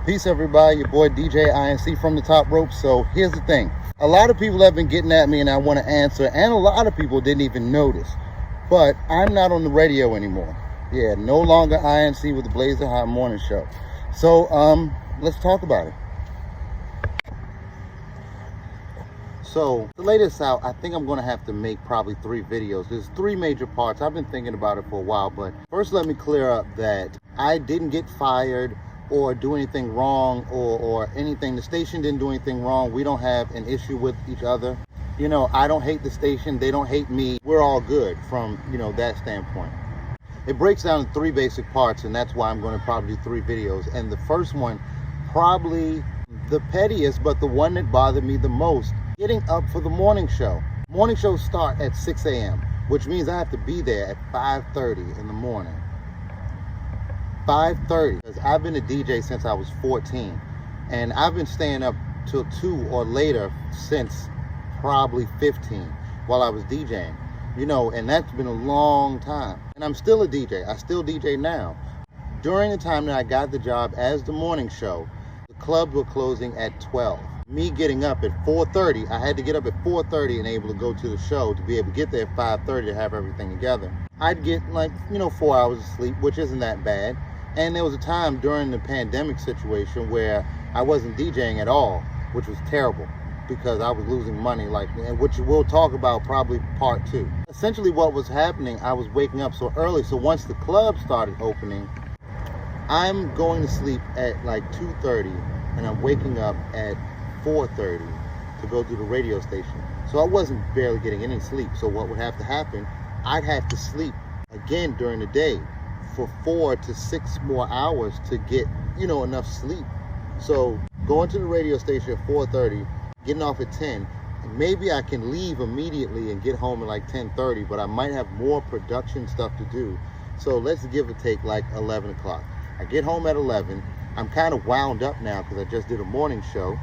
Peace, everybody. Your boy DJ I.N.C from the top rope. So here's the thing. A lot of people have been getting at me and I want to answer, and a lot of people didn't even notice. But I'm not on the radio anymore. Yeah, no longer I.N.C with the Blazer Hot Morning Show. So let's talk about it. So to lay this out, I think I'm going to have to make probably 3 videos. There's 3 major parts. I've been thinking about it for a while, but first let me clear up that I didn't get fired or do anything wrong or anything. The station didn't do anything wrong. We don't have an issue with each other. You know, I don't hate the station. They don't hate me. We're all good from, that standpoint. It breaks down in 3 basic parts, and that's why I'm going to probably do 3 videos. And the first one, probably the pettiest, but the one that bothered me the most, getting up for the morning show. Morning shows start at 6 a.m., which means I have to be there at 5:30 in the morning. 5:30, because I've been a DJ since I was 14, and I've been staying up till 2 or later since probably 15 while I was DJing, and that's been a long time. And I'm still a DJ. I still DJ now. During the time that I got the job as the morning show, the clubs were closing at 12. Me getting up at 4:30, I had to get up at 4:30 and able to go to the show to be able to get there at 5:30 to have everything together. I'd get 4 hours of sleep, which isn't that bad. And there was a time during the pandemic situation where I wasn't DJing at all, which was terrible because I was losing money, which we'll talk about probably part 2. Essentially what was happening, I was waking up so early. So once the club started opening, I'm going to sleep at 2:30 and I'm waking up at 4:30 to go to the radio station. So I wasn't barely getting any sleep. So what would have to happen, I'd have to sleep again during the day for 4 to 6 more hours to get, enough sleep. So going to the radio station at 4:30, getting off at 10, and maybe I can leave immediately and get home at 10:30, but I might have more production stuff to do. So let's give or take 11 o'clock. I get home at 11. I'm kind of wound up now because I just did a morning show.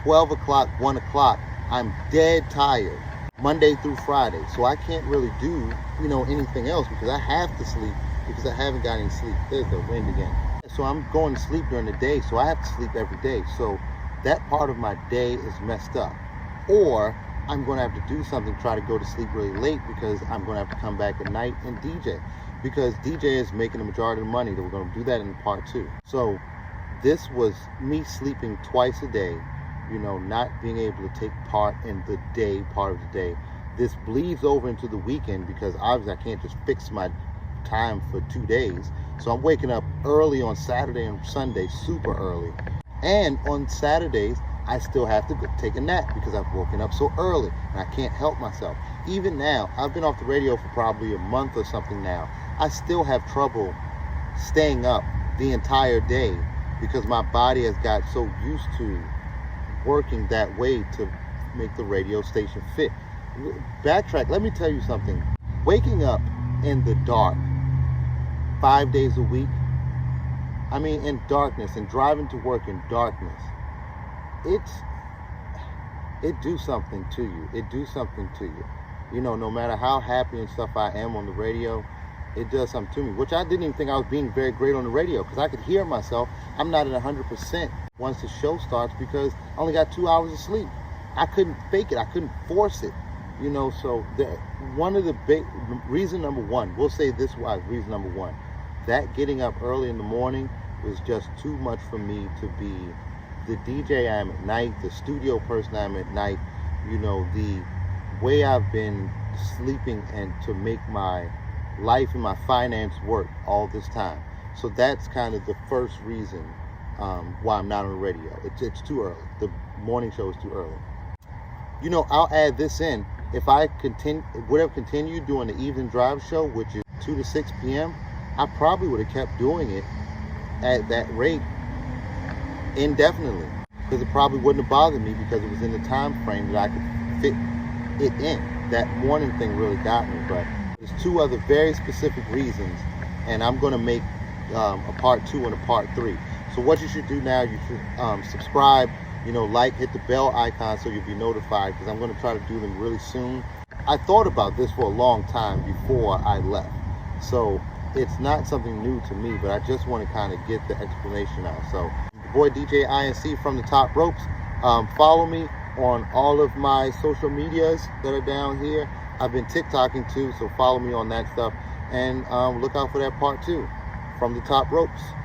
12 o'clock, 1 o'clock, I'm dead tired, Monday through Friday. So I can't really do, anything else because I have to sleep because I haven't got any sleep. There's the wind again. So I'm going to sleep during the day, so I have to sleep every day. So that part of my day is messed up. Or I'm going to have to do something, try to go to sleep really late because I'm going to have to come back at night and DJ. Because DJ is making the majority of the money. That we're going to do that in part 2. So this was me sleeping twice a day, not being able to take part in the day, part of the day. This bleeds over into the weekend because obviously I can't just fix my time for 2 days. So I'm waking up early on Saturday and Sunday, super early. And on Saturdays, I still have to take a nap because I've woken up so early and I can't help myself. Even now, I've been off the radio for probably a month or something now. I still have trouble staying up the entire day because my body has got so used to working that way to make the radio station fit. Backtrack, let me tell you something. Waking up in the dark 5 days a week, in darkness, and driving to work in darkness, it do something to you. It do something to you. No matter how happy and stuff I am on the radio, it does something to me, which I didn't even think I was being very great on the radio because I could hear myself. I'm not at 100% once the show starts because I only got 2 hours of sleep. I couldn't fake it. I couldn't force it. So one of the big reason number 1, we'll say this was reason number 1, that getting up early in the morning was just too much for me to be the DJ I am at night, the studio person I am at night, the way I've been sleeping and to make my life and my finance work all this time. So that's kind of the first reason why I'm not on the radio. It's too early. The morning show is too early. I'll add this in. If I would have continued doing the evening drive show, which is 2 to 6 p.m., I probably would have kept doing it at that rate indefinitely because it probably wouldn't have bothered me because it was in the time frame that I could fit it in. That morning thing really got me, but there's 2 other very specific reasons, and I'm going to make a part 2 and a part 3. So what you should do now, you should subscribe, hit the bell icon so you'll be notified because I'm going to try to do them really soon. I thought about this for a long time before I left. So it's not something new to me, but I just want to kind of get the explanation out. So boy DJ I.N.C from the Top Ropes. Follow me on all of my social medias that are down here. I've been TikToking too, so follow me on that stuff. And look out for that part 2 from the Top Ropes.